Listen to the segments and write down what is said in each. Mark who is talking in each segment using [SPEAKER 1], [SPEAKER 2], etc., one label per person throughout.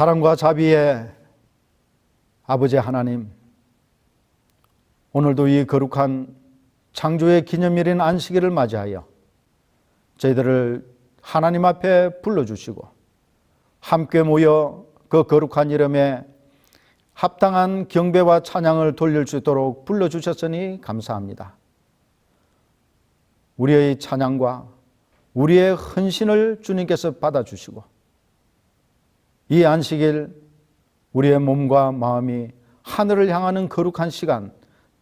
[SPEAKER 1] 사랑과 자비의 아버지 하나님, 오늘도 이 거룩한 창조의 기념일인 안식일을 맞이하여 저희들을 하나님 앞에 불러주시고 함께 모여 그 거룩한 이름에 합당한 경배와 찬양을 돌릴 수 있도록 불러주셨으니 감사합니다. 우리의 찬양과 우리의 헌신을 주님께서 받아주시고 이 안식일 우리의 몸과 마음이 하늘을 향하는 거룩한 시간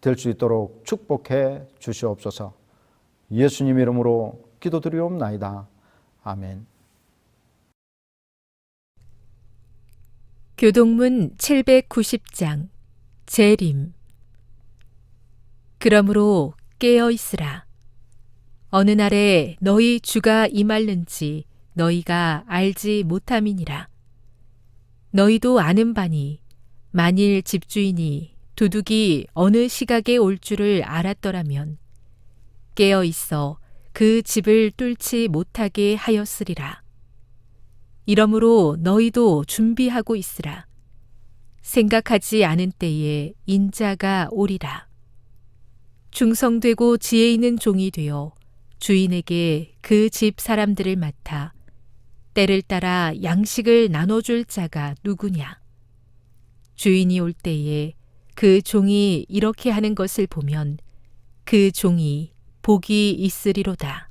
[SPEAKER 1] 될 수 있도록 축복해 주시옵소서. 예수님 이름으로 기도드리옵나이다. 아멘.
[SPEAKER 2] 교동문 790장 재림. 그러므로 깨어 있으라. 어느 날에 너희 주가 임할는지 너희가 알지 못함이니라. 너희도 아는 바니 만일 집주인이 도둑이 어느 시각에 올 줄을 알았더라면 깨어 있어 그 집을 뚫지 못하게 하였으리라. 이러므로 너희도 준비하고 있으라. 생각하지 않은 때에 인자가 오리라. 충성되고 지혜 있는 종이 되어 주인에게 그 집 사람들을 맡아 때를 따라 양식을 나눠줄 자가 누구냐? 주인이 올 때에 그 종이 이렇게 하는 것을 보면 그 종이 복이 있으리로다.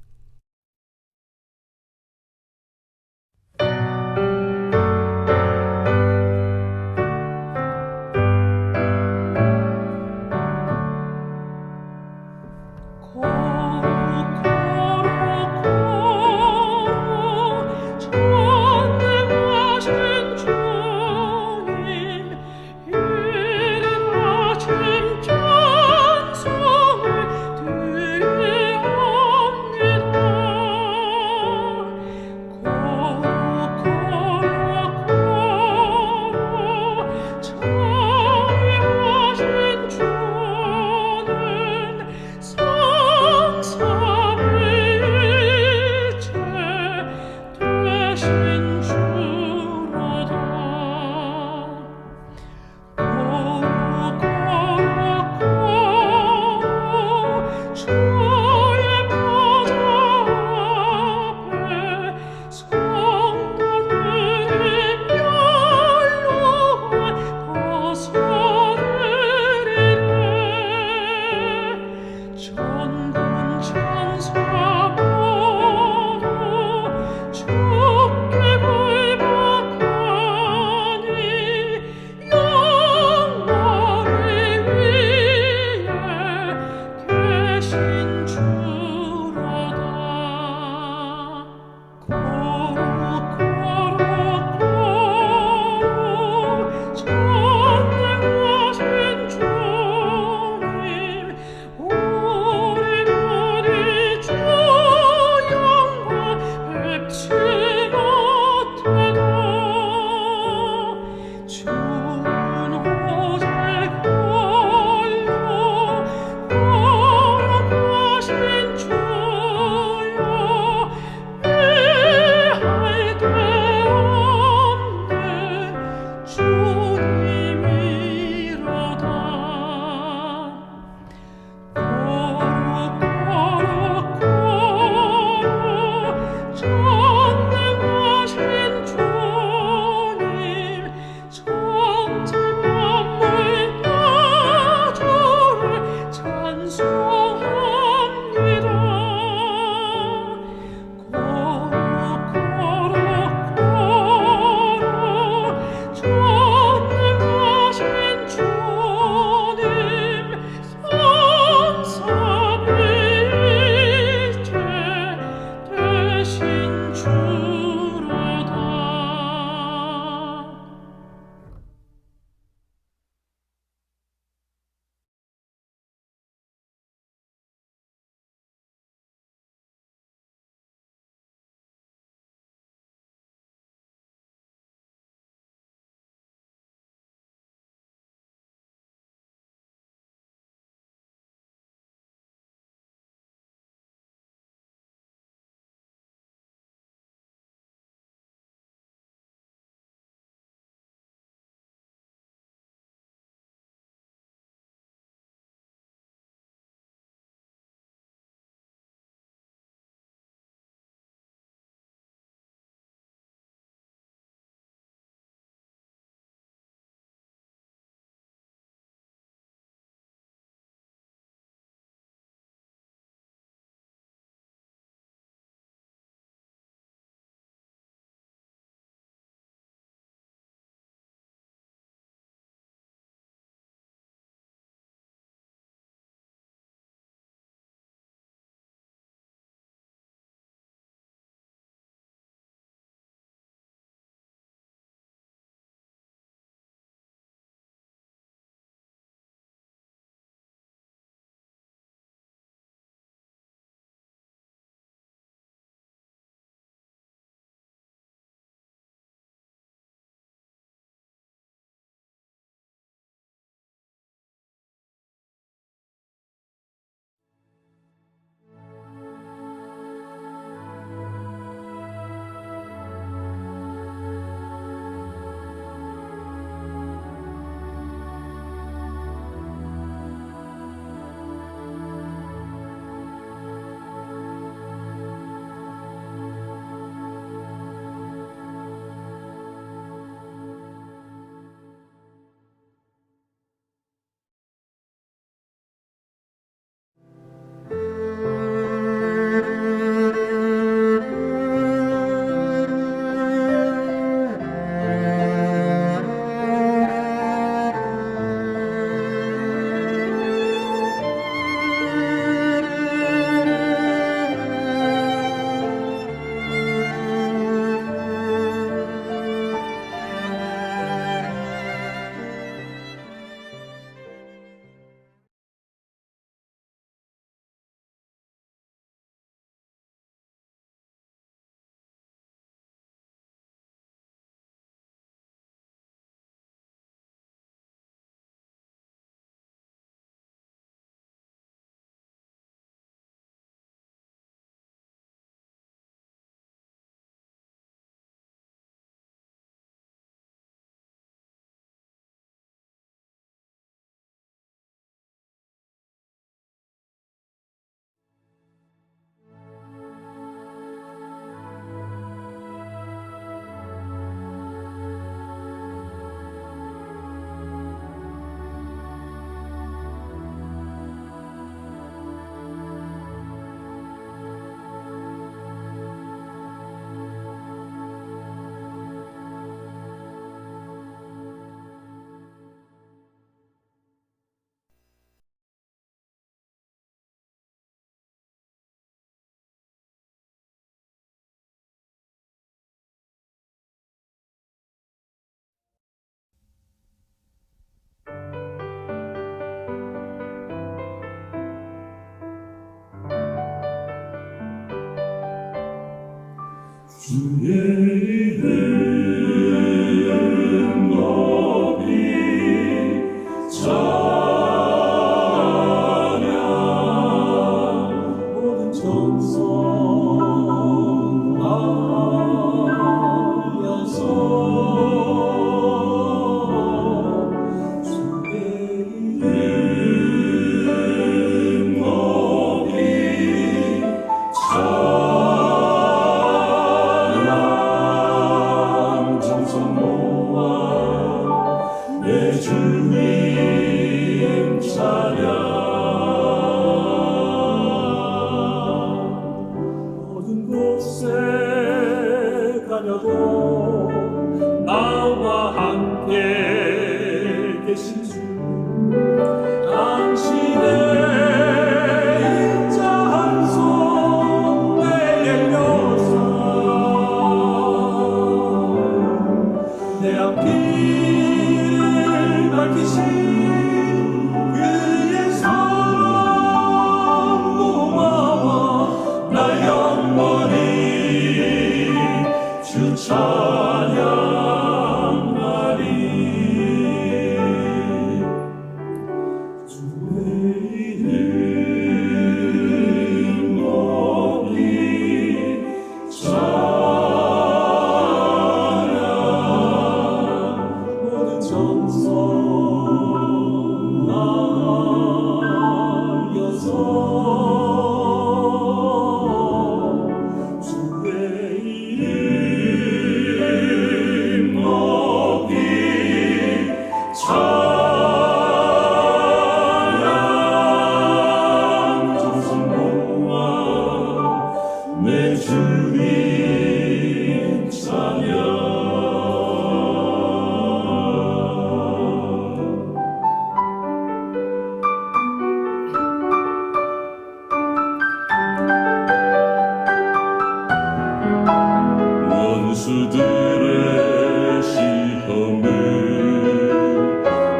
[SPEAKER 3] 원수들의 시험을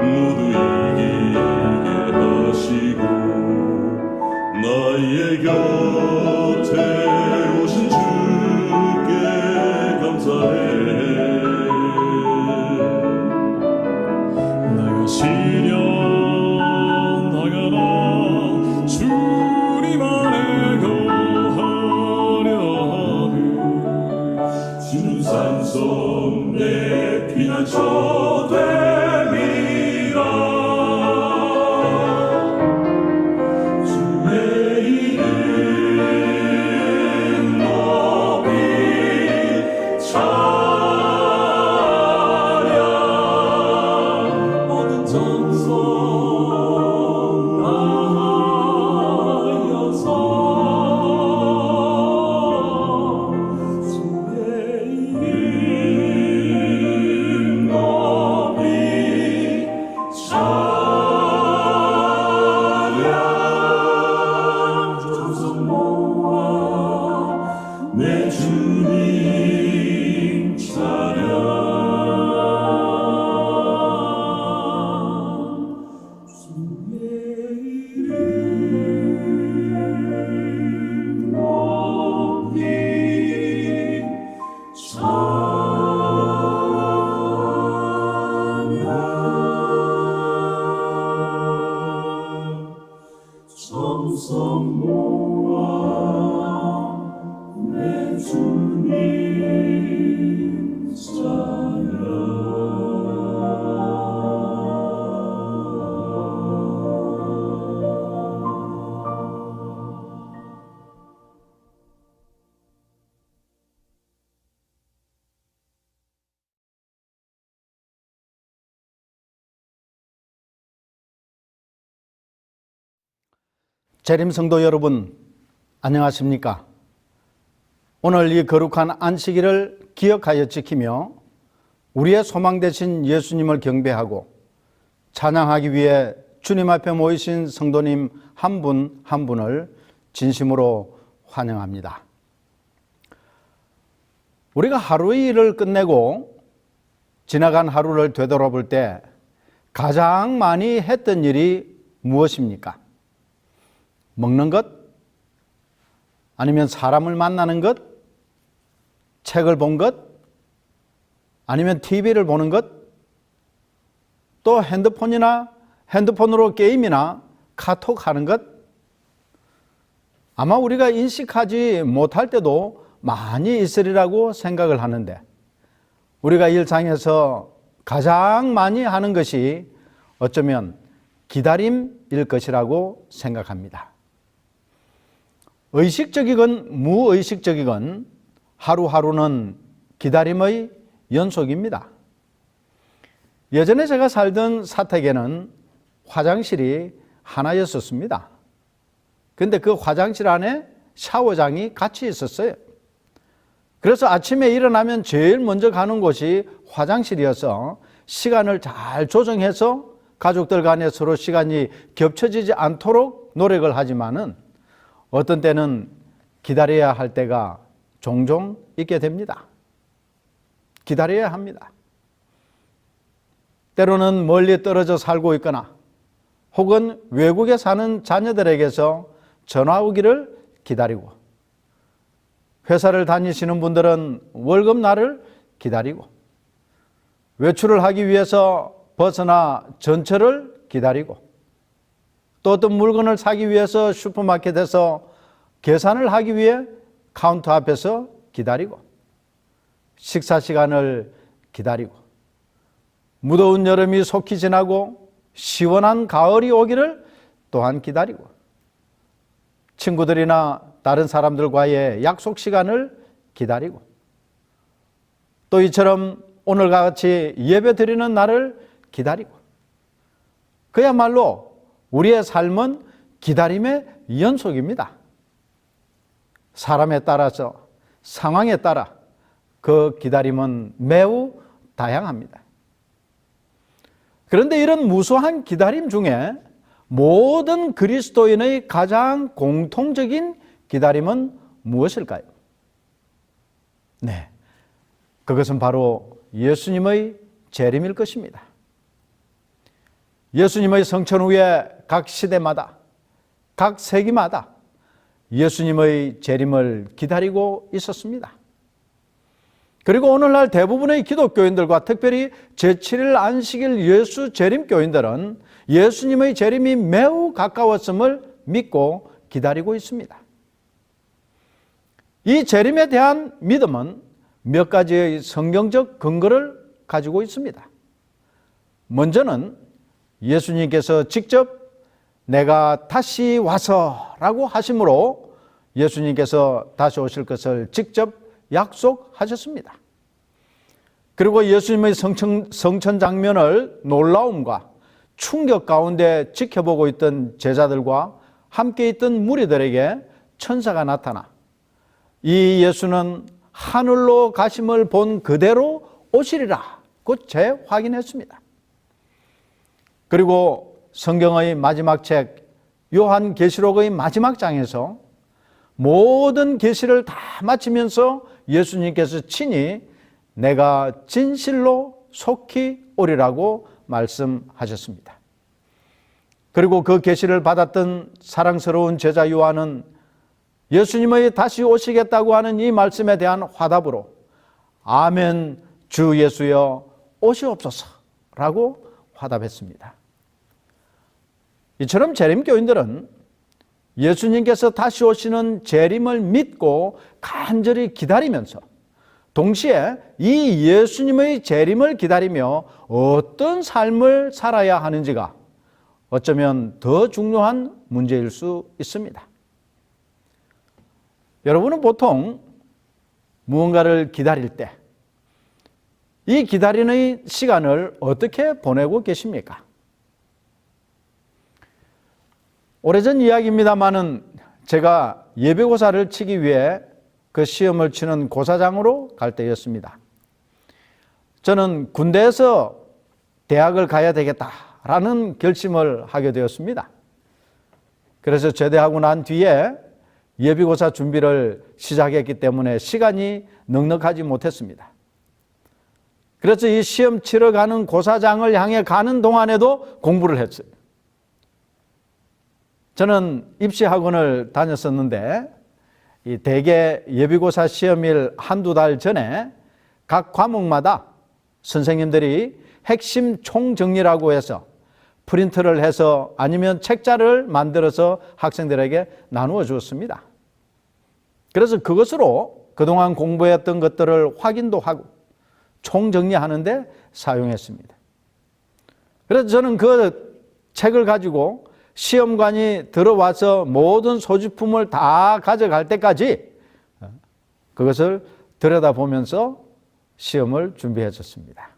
[SPEAKER 3] 모두 이기게 하시고 나의 곁에 오신 주께 감사해. 나가시려 나가라 주님 안에 거하려 하네. 주는 산성 내 피난처 됨이라. 주의 이름 높이 찬양. 모든 정성 다하여서 주의 이름 높이 찬양. 정성 모아 내 주님 찬양. 주의 이름 높이 찬양. 정성 모아 내 주님
[SPEAKER 1] 재림 성도 여러분, 안녕하십니까? 오늘 이 거룩한 안식일을 기억하여 지키며 우리의 소망 되신 예수님을 경배하고 찬양하기 위해 주님 앞에 모이신 성도님 한 분 한 분을 진심으로 환영합니다. 우리가 하루의 일을 끝내고 지나간 하루를 되돌아볼 때 가장 많이 했던 일이 무엇입니까? 먹는 것? 아니면 사람을 만나는 것? 책을 본 것, 아니면 TV를 보는 것, 또 핸드폰으로 게임이나 카톡 하는 것, 아마 우리가 인식하지 못할 때도 많이 있으리라고 생각을 하는데, 우리가 일상에서 가장 많이 하는 것이 어쩌면 기다림일 것이라고 생각합니다. 의식적이건 무의식적이건 하루하루는 기다림의 연속입니다. 예전에 제가 살던 사택에는 화장실이 하나였었습니다. 근데 그 화장실 안에 샤워장이 같이 있었어요. 그래서 아침에 일어나면 제일 먼저 가는 곳이 화장실이어서 시간을 잘 조정해서 가족들 간에 서로 시간이 겹쳐지지 않도록 노력을 하지만은 어떤 때는 기다려야 할 때가 종종 있게 됩니다. 기다려야 합니다. 때로는 멀리 떨어져 살고 있거나 혹은 외국에 사는 자녀들에게서 전화 오기를 기다리고, 회사를 다니시는 분들은 월급날을 기다리고, 외출을 하기 위해서 버스나 전철을 기다리고, 또 어떤 물건을 사기 위해서 슈퍼마켓에서 계산을 하기 위해 카운터 앞에서 기다리고, 식사 시간을 기다리고, 무더운 여름이 속히 지나고 시원한 가을이 오기를 또한 기다리고, 친구들이나 다른 사람들과의 약속 시간을 기다리고, 또 이처럼 오늘과 같이 예배 드리는 날을 기다리고, 그야말로 우리의 삶은 기다림의 연속입니다. 사람에 따라서, 상황에 따라 그 기다림은 매우 다양합니다. 그런데 이런 무수한 기다림 중에 모든 그리스도인의 가장 공통적인 기다림은 무엇일까요? 네, 그것은 바로 예수님의 재림일 것입니다. 예수님의 성천 후에 각 시대마다, 각 세기마다 예수님의 재림을 기다리고 있었습니다. 그리고 오늘날 대부분의 기독교인들과 특별히 제7일 안식일 예수 재림 교인들은 예수님의 재림이 매우 가까웠음을 믿고 기다리고 있습니다. 이 재림에 대한 믿음은 몇 가지의 성경적 근거를 가지고 있습니다. 먼저는 예수님께서 직접 내가 다시 와서라고 하심으로 예수님께서 다시 오실 것을 직접 약속하셨습니다. 그리고 예수님의 성천 장면을 놀라움과 충격 가운데 지켜보고 있던 제자들과 함께 있던 무리들에게 천사가 나타나 이 예수는 하늘로 가심을 본 그대로 오시리라 고 재확인했습니다. 그리고 성경의 마지막 책 요한계시록의 마지막 장에서 모든 계시를 다 마치면서 예수님께서 친히 내가 진실로 속히 오리라고 말씀하셨습니다. 그리고 그 계시를 받았던 사랑스러운 제자 요한은 예수님의 다시 오시겠다고 하는 이 말씀에 대한 화답으로 아멘 주 예수여 오시옵소서라고 화답했습니다. 이처럼 재림교인들은 예수님께서 다시 오시는 재림을 믿고 간절히 기다리면서 동시에 이 예수님의 재림을 기다리며 어떤 삶을 살아야 하는지가 어쩌면 더 중요한 문제일 수 있습니다. 여러분은 보통 무언가를 기다릴 때 이 기다리는 시간을 어떻게 보내고 계십니까? 오래전 이야기입니다마는 제가 예비고사를 치기 위해 그 시험을 치는 고사장으로 갈 때였습니다. 저는 군대에서 대학을 가야 되겠다라는 결심을 하게 되었습니다. 그래서 제대하고 난 뒤에 예비고사 준비를 시작했기 때문에 시간이 넉넉하지 못했습니다. 그래서 이 시험 치러 가는 고사장을 향해 가는 동안에도 공부를 했어요. 저는 입시학원을 다녔었는데 이 대개 예비고사 시험일 한두 달 전에 각 과목마다 선생님들이 핵심 총정리라고 해서 프린트를 해서 아니면 책자를 만들어서 학생들에게 나누어 주었습니다. 그래서 그것으로 그동안 공부했던 것들을 확인도 하고 총정리하는 데 사용했습니다. 그래서 저는 그 책을 가지고 시험관이 들어와서 모든 소지품을 다 가져갈 때까지 그것을 들여다보면서 시험을 준비했었습니다.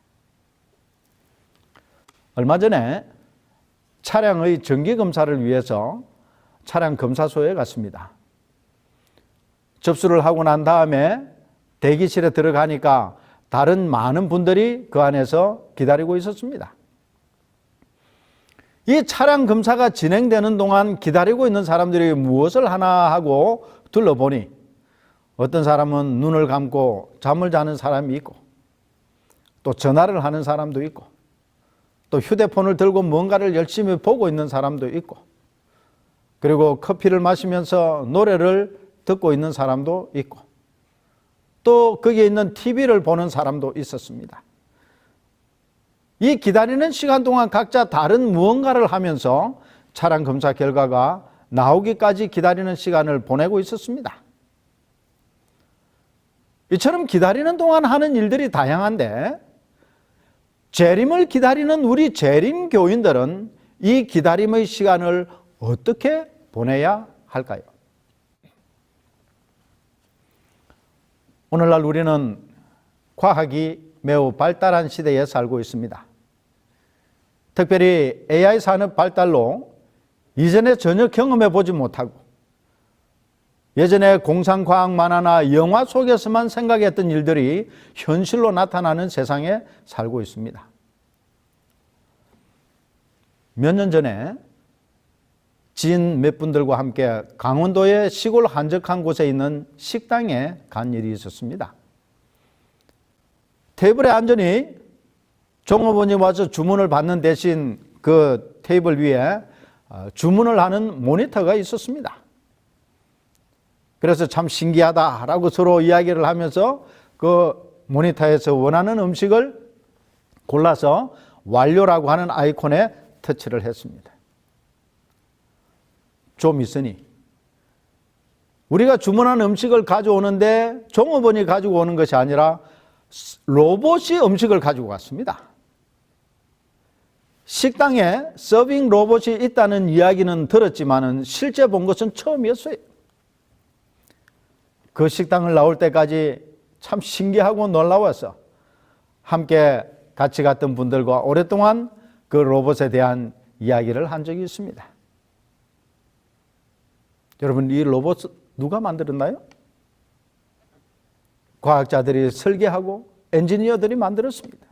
[SPEAKER 1] 얼마 전에 차량의 정기검사를 위해서 차량 검사소에 갔습니다. 접수를 하고 난 다음에 대기실에 들어가니까 다른 많은 분들이 그 안에서 기다리고 있었습니다. 이 차량 검사가 진행되는 동안 기다리고 있는 사람들이 무엇을 하나 하고 둘러보니 어떤 사람은 눈을 감고 잠을 자는 사람이 있고 또 전화를 하는 사람도 있고 또 휴대폰을 들고 뭔가를 열심히 보고 있는 사람도 있고 그리고 커피를 마시면서 노래를 듣고 있는 사람도 있고 또 거기에 있는 TV를 보는 사람도 있었습니다. 이 기다리는 시간 동안 각자 다른 무언가를 하면서 차량 검사 결과가 나오기까지 기다리는 시간을 보내고 있었습니다. 이처럼 기다리는 동안 하는 일들이 다양한데 재림을 기다리는 우리 재림 교인들은 이 기다림의 시간을 어떻게 보내야 할까요? 오늘날 우리는 과학이 매우 발달한 시대에 살고 있습니다. 특별히 AI 산업 발달로 이전에 전혀 경험해 보지 못하고 예전에 공상과학 만화나 영화 속에서만 생각했던 일들이 현실로 나타나는 세상에 살고 있습니다. 몇 년 전에 지인 몇 분들과 함께 강원도의 시골 한적한 곳에 있는 식당에 간 일이 있었습니다. 테이블에 앉으니 종업원이 와서 주문을 받는 대신 그 테이블 위에 주문을 하는 모니터가 있었습니다. 그래서 참 신기하다라고 서로 이야기를 하면서 그 모니터에서 원하는 음식을 골라서 완료라고 하는 아이콘에 터치를 했습니다. 좀 있으니 우리가 주문한 음식을 가져오는데 종업원이 가지고 오는 것이 아니라 로봇이 음식을 가지고 왔습니다. 식당에 서빙 로봇이 있다는 이야기는 들었지만 실제 본 것은 처음이었어요. 그 식당을 나올 때까지 참 신기하고 놀라워서 함께 같이 갔던 분들과 오랫동안 그 로봇에 대한 이야기를 한 적이 있습니다. 여러분, 이 로봇 누가 만들었나요? 과학자들이 설계하고 엔지니어들이 만들었습니다.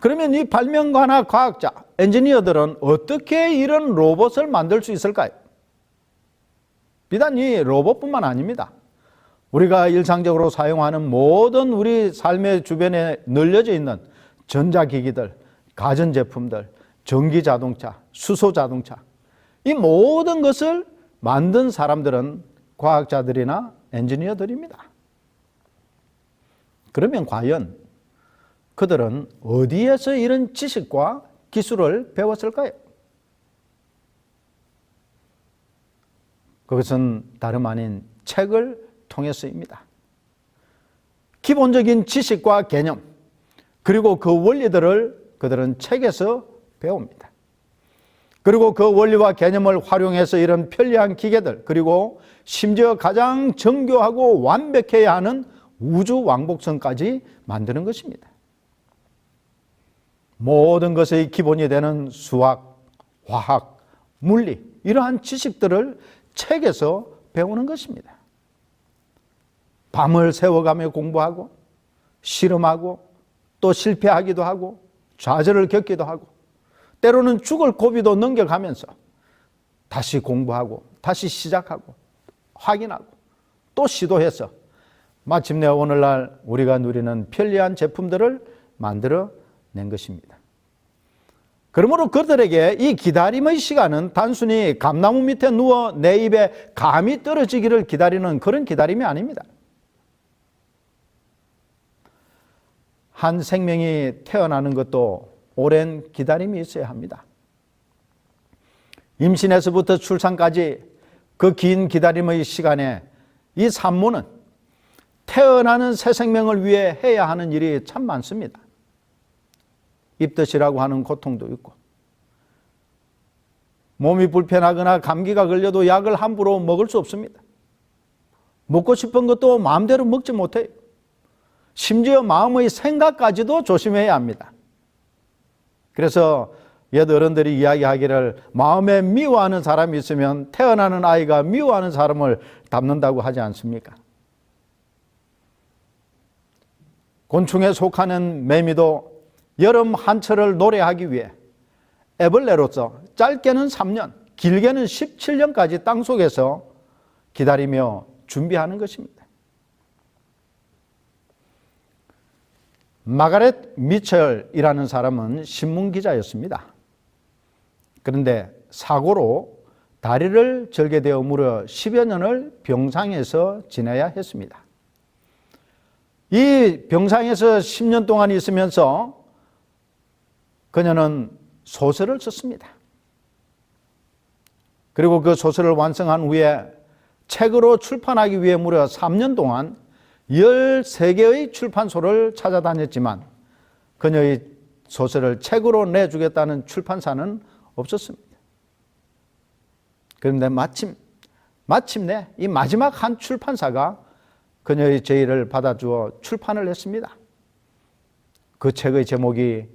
[SPEAKER 1] 그러면 이 발명가나 과학자, 엔지니어들은 어떻게 이런 로봇을 만들 수 있을까요? 비단 이 로봇뿐만 아닙니다. 우리가 일상적으로 사용하는 모든 우리 삶의 주변에 널려져 있는 전자기기들, 가전제품들, 전기자동차, 수소자동차, 이 모든 것을 만든 사람들은 과학자들이나 엔지니어들입니다. 그러면 과연 그들은 어디에서 이런 지식과 기술을 배웠을까요? 그것은 다름 아닌 책을 통해서입니다. 기본적인 지식과 개념, 그리고 그 원리들을 그들은 책에서 배웁니다. 그리고 그 원리와 개념을 활용해서 이런 편리한 기계들, 그리고 심지어 가장 정교하고 완벽해야 하는 우주 왕복선까지 만드는 것입니다. 모든 것의 기본이 되는 수학, 화학, 물리, 이러한 지식들을 책에서 배우는 것입니다. 밤을 새워가며 공부하고 실험하고 또 실패하기도 하고 좌절을 겪기도 하고 때로는 죽을 고비도 넘겨가면서 다시 공부하고 다시 시작하고 확인하고 또 시도해서 마침내 오늘날 우리가 누리는 편리한 제품들을 만들어낸 것입니다. 그러므로 그들에게 이 기다림의 시간은 단순히 감나무 밑에 누워 내 입에 감이 떨어지기를 기다리는 그런 기다림이 아닙니다. 한 생명이 태어나는 것도 오랜 기다림이 있어야 합니다. 임신에서부터 출산까지 그 긴 기다림의 시간에 이 산모는 태어나는 새 생명을 위해 해야 하는 일이 참 많습니다. 입덧이라고 하는 고통도 있고, 몸이 불편하거나 감기가 걸려도 약을 함부로 먹을 수 없습니다. 먹고 싶은 것도 마음대로 먹지 못해요. 심지어 마음의 생각까지도 조심해야 합니다. 그래서 옛 어른들이 이야기하기를 마음에 미워하는 사람이 있으면 태어나는 아이가 미워하는 사람을 닮는다고 하지 않습니까? 곤충에 속하는 매미도 여름 한철을 노래하기 위해 애벌레로서 짧게는 3년, 길게는 17년까지 땅속에서 기다리며 준비하는 것입니다. 마가렛 미첼이라는 사람은 신문기자였습니다. 그런데 사고로 다리를 절게 되어 무려 10여 년을 병상에서 지내야 했습니다. 이 병상에서 10년 동안 있으면서 그녀는 소설을 썼습니다. 그리고 그 소설을 완성한 후에 책으로 출판하기 위해 무려 3년 동안 13개의 출판소를 찾아다녔지만 그녀의 소설을 책으로 내주겠다는 출판사는 없었습니다. 그런데 마침내 이 마지막 한 출판사가 그녀의 제의를 받아주어 출판을 했습니다. 그 책의 제목이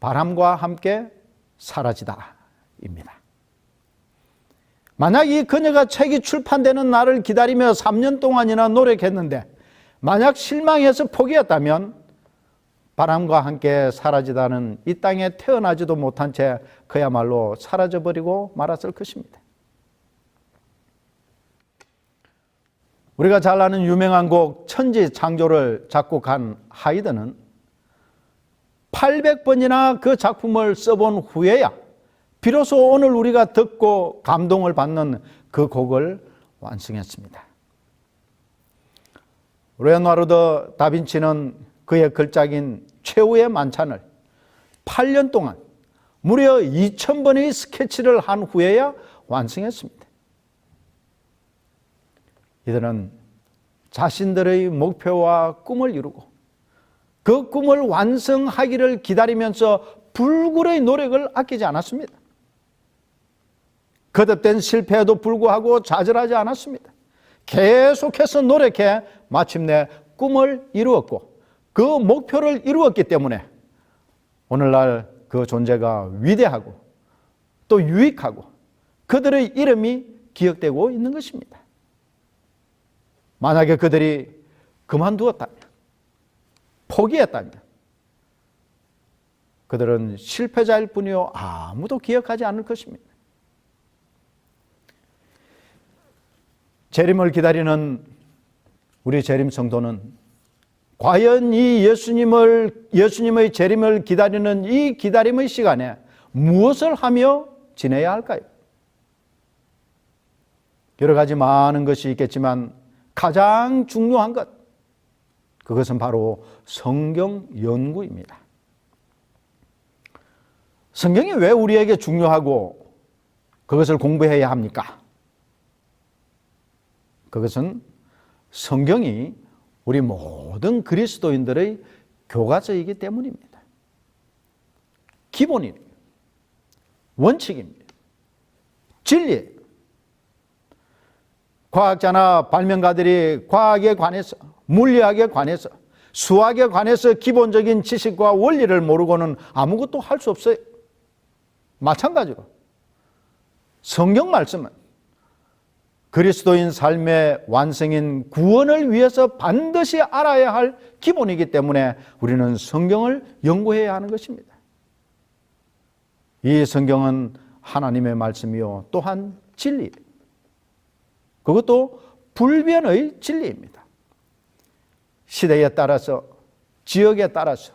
[SPEAKER 1] 바람과 함께 사라지다입니다. 만약 이 그녀가 책이 출판되는 날을 기다리며 3년 동안이나 노력했는데 만약 실망해서 포기했다면 바람과 함께 사라지다는 이 땅에 태어나지도 못한 채 그야말로 사라져버리고 말았을 것입니다. 우리가 잘 아는 유명한 곡 천지창조를 작곡한 하이든은 800번이나 그 작품을 써본 후에야 비로소 오늘 우리가 듣고 감동을 받는 그 곡을 완성했습니다. 레오나르도 다빈치는 그의 걸작인 최후의 만찬을 8년 동안 무려 2000번의 스케치를 한 후에야 완성했습니다. 이들은 자신들의 목표와 꿈을 이루고 그 꿈을 완성하기를 기다리면서 불굴의 노력을 아끼지 않았습니다. 거듭된 실패에도 불구하고 좌절하지 않았습니다. 계속해서 노력해 마침내 꿈을 이루었고 그 목표를 이루었기 때문에 오늘날 그 존재가 위대하고 또 유익하고 그들의 이름이 기억되고 있는 것입니다. 만약에 그들이 그만두었다면, 포기했다면 그들은 실패자일 뿐이요 아무도 기억하지 않을 것입니다. 재림을 기다리는 우리 재림 성도는 과연 이 예수님의 재림을 기다리는 이 기다림의 시간에 무엇을 하며 지내야 할까요? 여러 가지 많은 것이 있겠지만 가장 중요한 것, 그것은 바로 성경 연구입니다. 성경이 왜 우리에게 중요하고 그것을 공부해야 합니까? 그것은 성경이 우리 모든 그리스도인들의 교과서이기 때문입니다. 기본이에요. 원칙입니다. 진리예요. 과학자나 발명가들이 과학에 관해서, 물리학에 관해서, 수학에 관해서 기본적인 지식과 원리를 모르고는 아무것도 할 수 없어요. 마찬가지로 성경 말씀은 그리스도인 삶의 완성인 구원을 위해서 반드시 알아야 할 기본이기 때문에 우리는 성경을 연구해야 하는 것입니다. 이 성경은 하나님의 말씀이요 또한 진리, 그것도 불변의 진리입니다. 시대에 따라서, 지역에 따라서,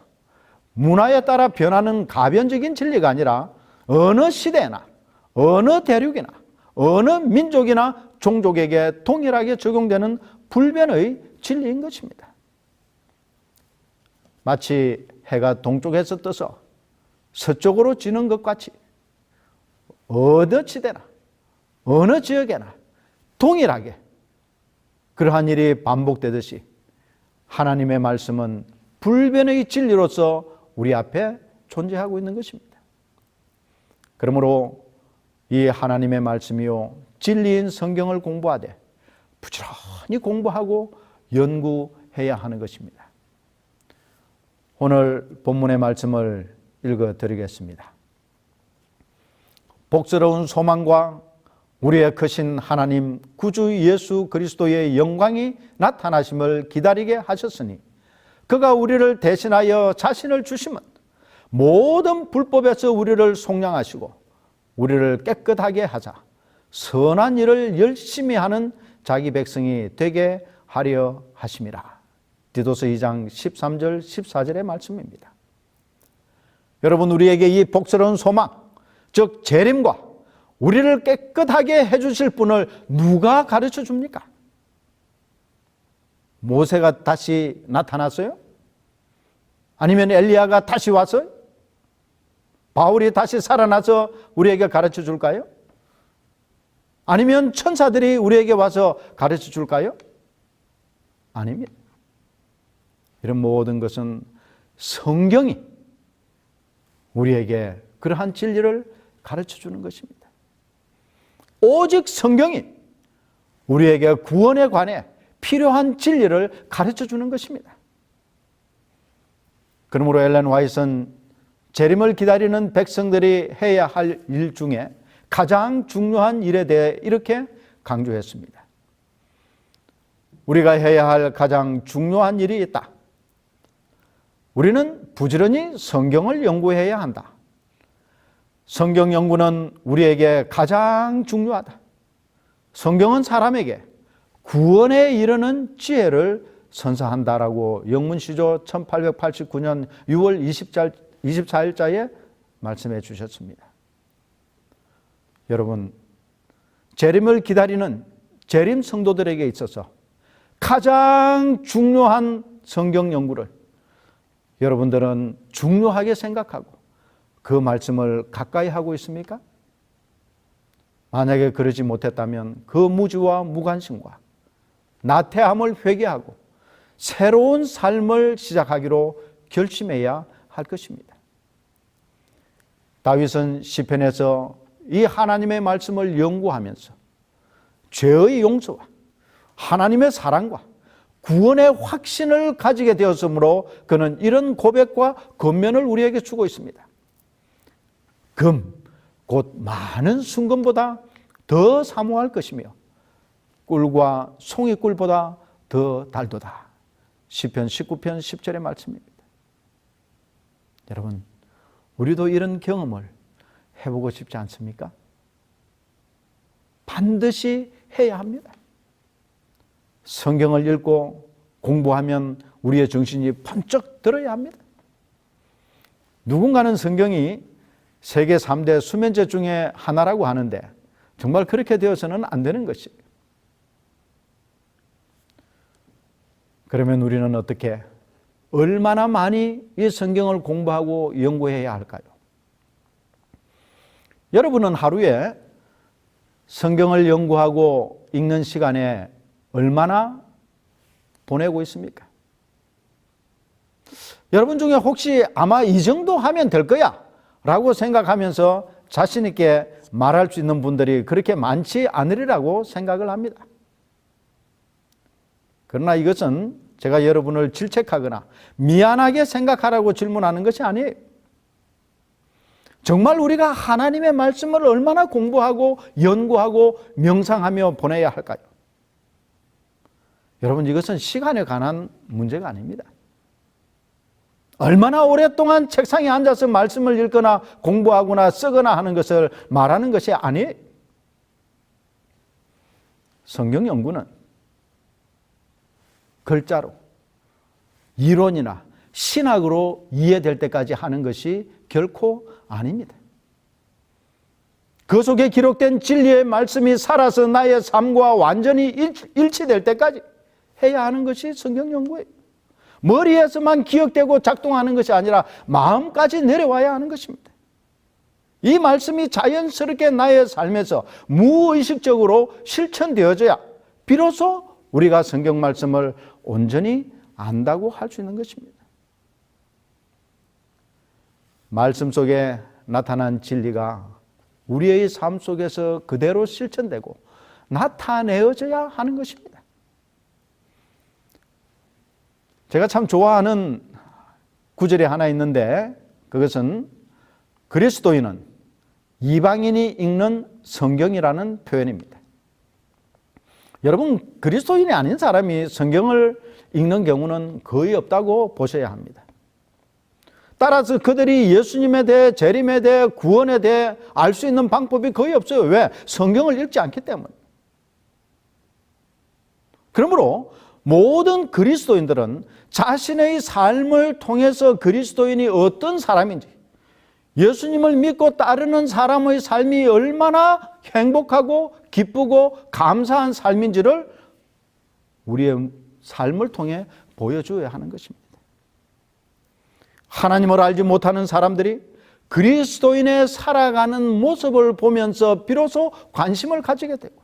[SPEAKER 1] 문화에 따라 변하는 가변적인 진리가 아니라 어느 시대나 어느 대륙이나 어느 민족이나 종족에게 동일하게 적용되는 불변의 진리인 것입니다. 마치 해가 동쪽에서 떠서 서쪽으로 지는 것 같이 어느 시대나 어느 지역에나 동일하게 그러한 일이 반복되듯이 하나님의 말씀은 불변의 진리로서 우리 앞에 존재하고 있는 것입니다. 그러므로 이 하나님의 말씀이요 진리인 성경을 공부하되 부지런히 공부하고 연구해야 하는 것입니다. 오늘 본문의 말씀을 읽어드리겠습니다. 복스러운 소망과 우리의 크신 하나님 구주 예수 그리스도의 영광이 나타나심을 기다리게 하셨으니 그가 우리를 대신하여 자신을 주심은 모든 불법에서 우리를 속량하시고 우리를 깨끗하게 하자 선한 일을 열심히 하는 자기 백성이 되게 하려 하심이라. 디도서 2장 13절 14절의 말씀입니다. 여러분, 우리에게 이 복스러운 소망, 즉 재림과 우리를 깨끗하게 해주실 분을 누가 가르쳐 줍니까? 모세가 다시 나타났어요? 아니면 엘리야가 다시 왔어요? 바울이 다시 살아나서 우리에게 가르쳐 줄까요? 아니면 천사들이 우리에게 와서 가르쳐 줄까요? 아닙니다. 이런 모든 것은 성경이 우리에게 그러한 진리를 가르쳐 주는 것입니다. 오직 성경이 우리에게 구원에 관해 필요한 진리를 가르쳐 주는 것입니다. 그러므로 엘렌 화이트는 재림을 기다리는 백성들이 해야 할 일 중에 가장 중요한 일에 대해 이렇게 강조했습니다. 우리가 해야 할 가장 중요한 일이 있다. 우리는 부지런히 성경을 연구해야 한다. 성경 연구는 우리에게 가장 중요하다. 성경은 사람에게 구원에 이르는 지혜를 선사한다라고 영문시조 1889년 6월 24일자에 말씀해 주셨습니다. 여러분, 재림을 기다리는 재림 성도들에게 있어서 가장 중요한 성경 연구를 여러분들은 중요하게 생각하고 그 말씀을 가까이 하고 있습니까? 만약에 그러지 못했다면 그 무지와 무관심과 나태함을 회개하고 새로운 삶을 시작하기로 결심해야 할 것입니다. 다윗은 시편에서 이 하나님의 말씀을 연구하면서 죄의 용서와 하나님의 사랑과 구원의 확신을 가지게 되었으므로 그는 이런 고백과 권면을 우리에게 주고 있습니다. 금, 곧 많은 순금보다 더 사모할 것이며 꿀과 송이꿀보다 더 달도다. 시편 19편 10절의 말씀입니다. 여러분, 우리도 이런 경험을 해보고 싶지 않습니까? 반드시 해야 합니다. 성경을 읽고 공부하면 우리의 정신이 번쩍 들어야 합니다. 누군가는 성경이 세계 3대 수면제 중에 하나라고 하는데 정말 그렇게 되어서는 안 되는 것이에요. 그러면 우리는 어떻게, 얼마나 많이 이 성경을 공부하고 연구해야 할까요? 여러분은 하루에 성경을 연구하고 읽는 시간에 얼마나 보내고 있습니까? 여러분 중에 혹시 아마 이 정도 하면 될 거야 라고 생각하면서 자신 있게 말할 수 있는 분들이 그렇게 많지 않으리라고 생각을 합니다. 그러나 이것은 제가 여러분을 질책하거나 미안하게 생각하라고 질문하는 것이 아니에요. 정말 우리가 하나님의 말씀을 얼마나 공부하고 연구하고 명상하며 보내야 할까요? 여러분, 이것은 시간에 관한 문제가 아닙니다. 얼마나 오랫동안 책상에 앉아서 말씀을 읽거나 공부하거나 쓰거나 하는 것을 말하는 것이 아니에요. 성경 연구는 글자로, 이론이나 신학으로 이해될 때까지 하는 것이 결코 아닙니다. 그 속에 기록된 진리의 말씀이 살아서 나의 삶과 완전히 일치될 때까지 해야 하는 것이 성경 연구예요. 머리에서만 기억되고 작동하는 것이 아니라 마음까지 내려와야 하는 것입니다. 이 말씀이 자연스럽게 나의 삶에서 무의식적으로 실천되어져야 비로소 우리가 성경 말씀을 온전히 안다고 할 수 있는 것입니다. 말씀 속에 나타난 진리가 우리의 삶 속에서 그대로 실천되고 나타내어져야 하는 것입니다. 제가 참 좋아하는 구절이 하나 있는데 그것은 그리스도인은 이방인이 읽는 성경이라는 표현입니다. 여러분, 그리스도인이 아닌 사람이 성경을 읽는 경우는 거의 없다고 보셔야 합니다. 따라서 그들이 예수님에 대해, 재림에 대해, 구원에 대해 알 수 있는 방법이 거의 없어요. 왜? 성경을 읽지 않기 때문에. 그러므로 모든 그리스도인들은 자신의 삶을 통해서 그리스도인이 어떤 사람인지, 예수님을 믿고 따르는 사람의 삶이 얼마나 행복하고 기쁘고 감사한 삶인지를 우리의 삶을 통해 보여줘야 하는 것입니다. 하나님을 알지 못하는 사람들이 그리스도인의 살아가는 모습을 보면서 비로소 관심을 가지게 되고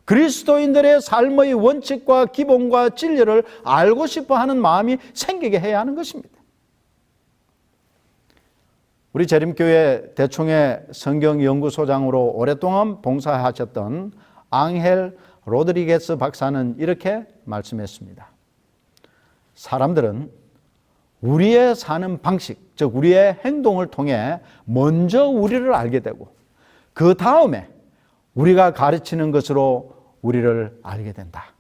[SPEAKER 1] 그리스도인들의 삶의 원칙과 기본과 진리를 알고 싶어 하는 마음이 생기게 해야 하는 것입니다. 우리 재림교회 대충의 성경연구소장으로 오랫동안 봉사하셨던 앙헬 로드리게스 박사는 이렇게 말씀했습니다. 사람들은 우리의 사는 방식, 즉 우리의 행동을 통해 먼저 우리를 알게 되고 그 다음에 우리가 가르치는 것으로 우리를 알게 된다.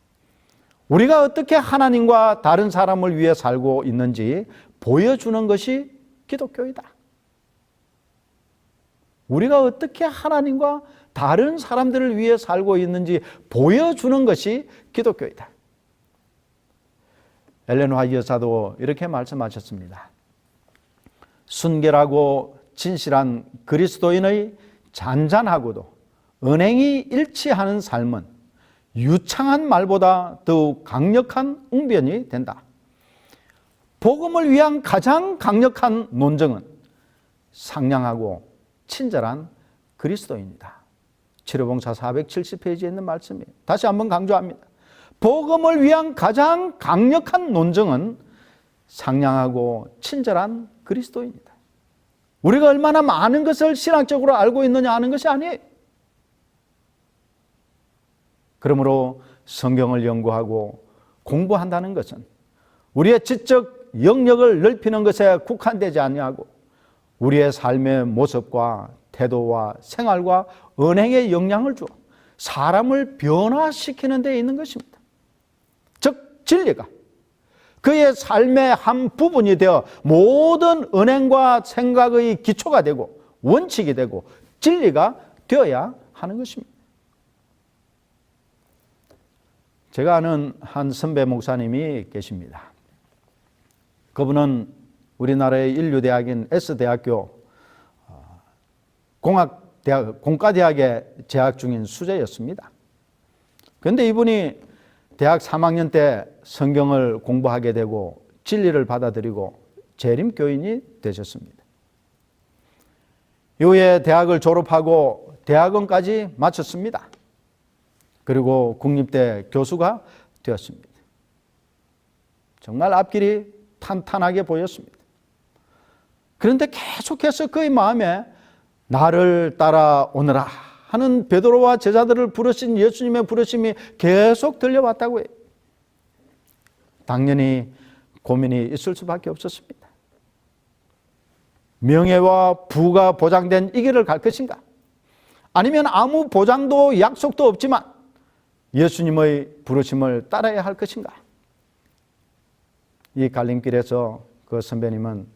[SPEAKER 1] 우리가 어떻게 하나님과 다른 사람을 위해 살고 있는지 보여주는 것이 기독교이다. 우리가 어떻게 하나님과 다른 사람들을 위해 살고 있는지 보여주는 것이 기독교이다. 엘렌 화이트 여사도 이렇게 말씀하셨습니다. 순결하고 진실한 그리스도인의 잔잔하고도 은행이 일치하는 삶은 유창한 말보다 더욱 강력한 웅변이 된다. 복음을 위한 가장 강력한 논증은 상냥하고 친절한 그리스도인이다. 치료봉사 470페이지에 있는 말씀이에요. 다시 한번 강조합니다. 복음을 위한 가장 강력한 논증은 상냥하고 친절한 그리스도인이다. 우리가 얼마나 많은 것을 신학적으로 알고 있느냐 하는 것이 아니에요. 그러므로 성경을 연구하고 공부한다는 것은 우리의 지적 영역을 넓히는 것에 국한되지 아니하고 우리의 삶의 모습과 태도와 생활과 언행에 영향을 주어 사람을 변화시키는 데 있는 것입니다. 즉 진리가 그의 삶의 한 부분이 되어 모든 언행과 생각의 기초가 되고 원칙이 되고 진리가 되어야 하는 것입니다. 제가 아는 한 선배 목사님이 계십니다. 그분은 우리나라의 인류대학인 S대학교 공과대학에 재학 중인 수재였습니다. 그런데 이분이 대학 3학년 때 성경을 공부하게 되고 진리를 받아들이고 재림교인이 되셨습니다. 이후에 대학을 졸업하고 대학원까지 마쳤습니다. 그리고 국립대 교수가 되었습니다. 정말 앞길이 탄탄하게 보였습니다. 그런데 계속해서 그의 마음에 나를 따라오너라 하는 베드로와 제자들을 부르신 예수님의 부르심이 계속 들려왔다고 해요. 당연히 고민이 있을 수밖에 없었습니다. 명예와 부가 보장된 이 길을 갈 것인가? 아니면 아무 보장도 약속도 없지만 예수님의 부르심을 따라야 할 것인가? 이 갈림길에서 그 선배님은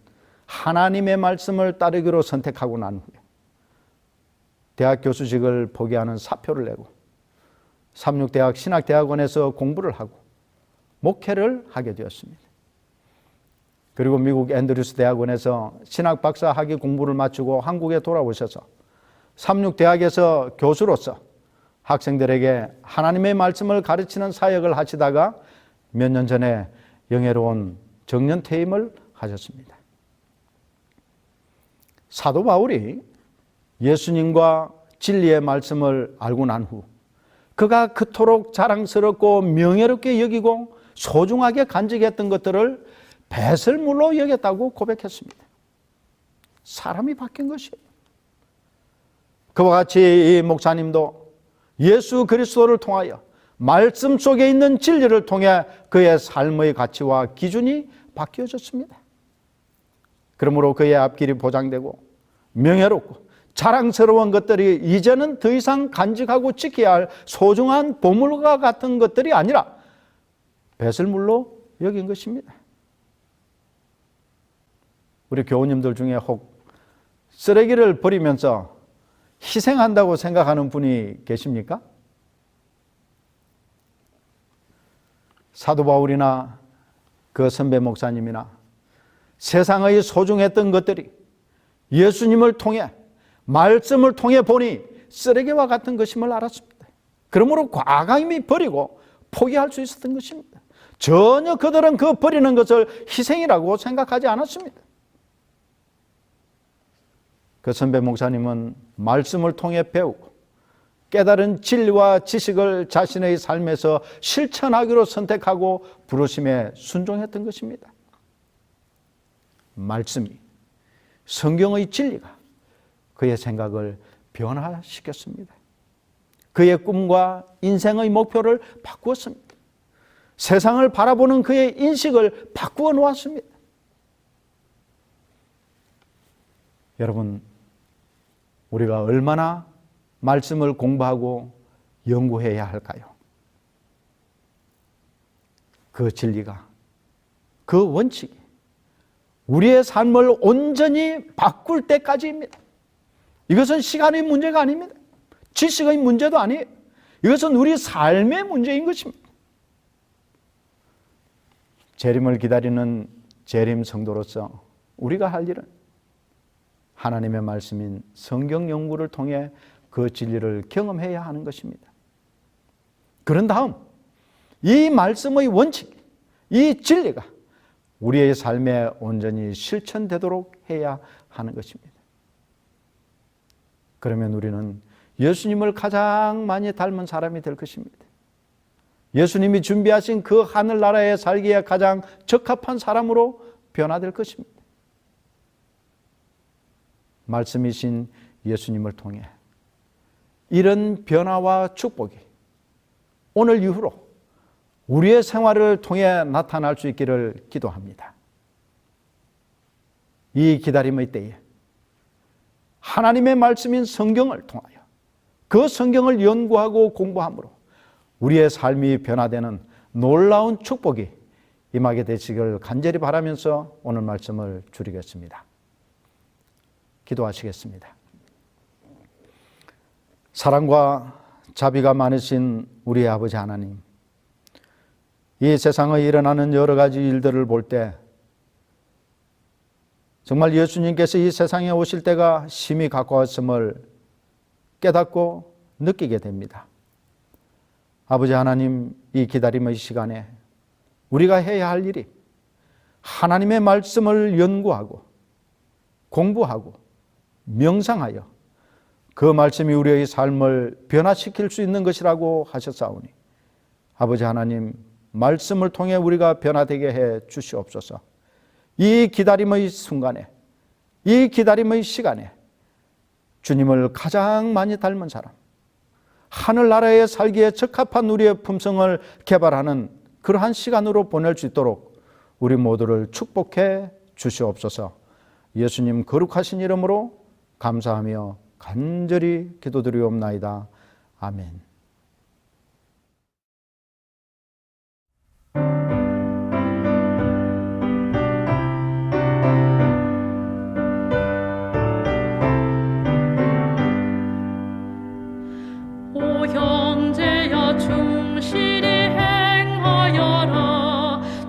[SPEAKER 1] 하나님의 말씀을 따르기로 선택하고 난 후에 대학 교수직을 포기하는 사표를 내고 삼육대학 신학대학원에서 공부를 하고 목회를 하게 되었습니다. 그리고 미국 앤드류스 대학원에서 신학 박사 학위 공부를 마치고 한국에 돌아오셔서 삼육대학에서 교수로서 학생들에게 하나님의 말씀을 가르치는 사역을 하시다가 몇 년 전에 영예로운 정년 퇴임을 하셨습니다. 사도 바울이 예수님과 진리의 말씀을 알고 난 후 그가 그토록 자랑스럽고 명예롭게 여기고 소중하게 간직했던 것들을 배설물로 여겼다고 고백했습니다. 사람이 바뀐 것이에요. 그와 같이 이 목사님도 예수 그리스도를 통하여 말씀 속에 있는 진리를 통해 그의 삶의 가치와 기준이 바뀌어졌습니다. 그러므로 그의 앞길이 보장되고 명예롭고 자랑스러운 것들이 이제는 더 이상 간직하고 지켜야 할 소중한 보물과 같은 것들이 아니라 배설물로 여긴 것입니다. 우리 교우님들 중에 혹 쓰레기를 버리면서 희생한다고 생각하는 분이 계십니까? 사도 바울이나 그 선배 목사님이나 세상의 소중했던 것들이 예수님을 통해 말씀을 통해 보니 쓰레기와 같은 것임을 알았습니다. 그러므로 과감히 버리고 포기할 수 있었던 것입니다. 전혀 그들은 그 버리는 것을 희생이라고 생각하지 않았습니다. 그 선배 목사님은 말씀을 통해 배우고 깨달은 진리와 지식을 자신의 삶에서 실천하기로 선택하고 부르심에 순종했던 것입니다. 말씀이, 성경의 진리가 그의 생각을 변화시켰습니다. 그의 꿈과 인생의 목표를 바꾸었습니다. 세상을 바라보는 그의 인식을 바꾸어 놓았습니다. 여러분, 우리가 얼마나 말씀을 공부하고 연구해야 할까요? 그 진리가, 그 원칙이 우리의 삶을 온전히 바꿀 때까지입니다. 이것은 시간의 문제가 아닙니다. 지식의 문제도 아니에요. 이것은 우리 삶의 문제인 것입니다. 재림을 기다리는 재림 성도로서 우리가 할 일은 하나님의 말씀인 성경 연구를 통해 그 진리를 경험해야 하는 것입니다. 그런 다음 이 말씀의 원칙, 이 진리가 우리의 삶에 온전히 실천되도록 해야 하는 것입니다. 그러면 우리는 예수님을 가장 많이 닮은 사람이 될 것입니다. 예수님이 준비하신 그 하늘나라에 살기에 가장 적합한 사람으로 변화될 것입니다. 말씀이신 예수님을 통해 이런 변화와 축복이 오늘 이후로 우리의 생활을 통해 나타날 수 있기를 기도합니다. 이 기다림의 때에 하나님의 말씀인 성경을 통하여 그 성경을 연구하고 공부함으로 우리의 삶이 변화되는 놀라운 축복이 임하게 되시기를 간절히 바라면서 오늘 말씀을 줄이겠습니다. 기도하시겠습니다. 사랑과 자비가 많으신 우리 아버지 하나님, 이 세상에 일어나는 여러 가지 일들을 볼 때 정말 예수님께서 이 세상에 오실 때가 심히 가까웠음을 깨닫고 느끼게 됩니다. 아버지 하나님, 이 기다림의 시간에 우리가 해야 할 일이 하나님의 말씀을 연구하고 공부하고 명상하여 그 말씀이 우리의 삶을 변화시킬 수 있는 것이라고 하셨사오니 아버지 하나님, 말씀을 통해 우리가 변화되게 해 주시옵소서. 이 기다림의 순간에, 이 기다림의 시간에 주님을 가장 많이 닮은 사람, 하늘나라에 살기에 적합한 우리의 품성을 개발하는 그러한 시간으로 보낼 수 있도록 우리 모두를 축복해 주시옵소서. 예수님 거룩하신 이름으로 감사하며 간절히 기도드리옵나이다. 아멘.
[SPEAKER 4] 오 형제여 충실히 행하여라.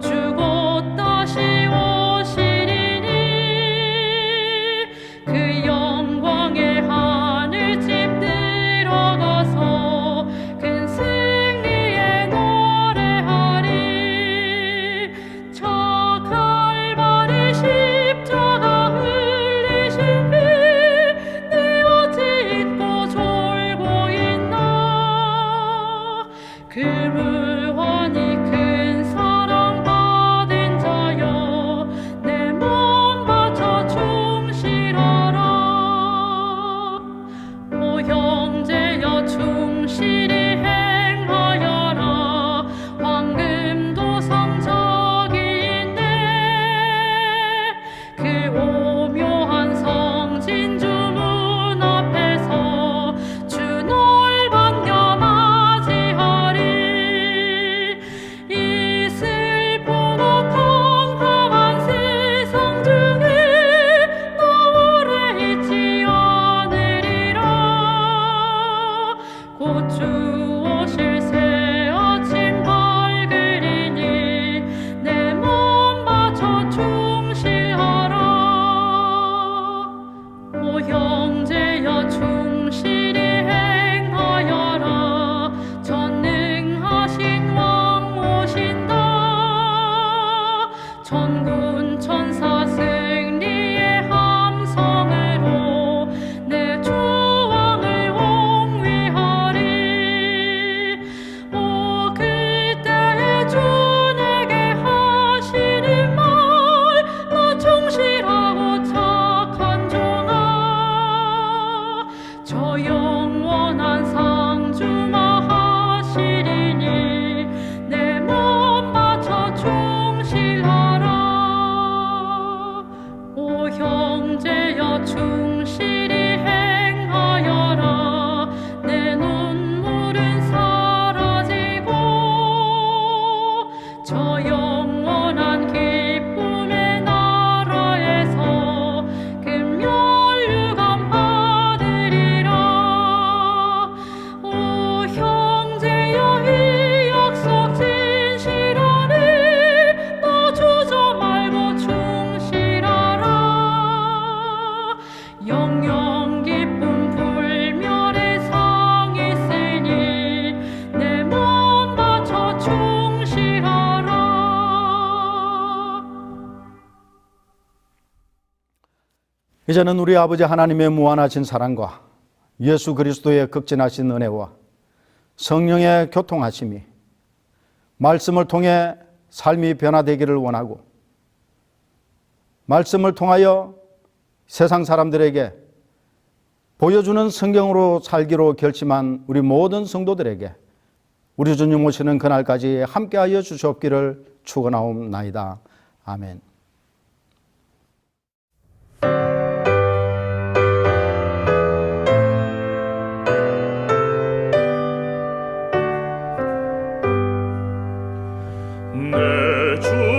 [SPEAKER 4] 주 곧 다시 오시 저 영원한 기쁨의 나라에서 금면류관 받으리라. 오 형제여 이 약속 진실하니 너 주저 말고 충실하라. 영영 기쁨 불멸의 상이 있으니 내 몸 바쳐 충실하라.
[SPEAKER 1] 이제는 우리 아버지 하나님의 무한하신 사랑과 예수 그리스도의 극진하신 은혜와 성령의 교통하심이 말씀을 통해 삶이 변화되기를 원하고 말씀을 통하여 세상 사람들에게 보여주는 성경으로 살기로 결심한 우리 모든 성도들에게 우리 주님 오시는 그날까지 함께하여 주시옵기를 축원하옵나이다. 아멘.
[SPEAKER 3] 내 주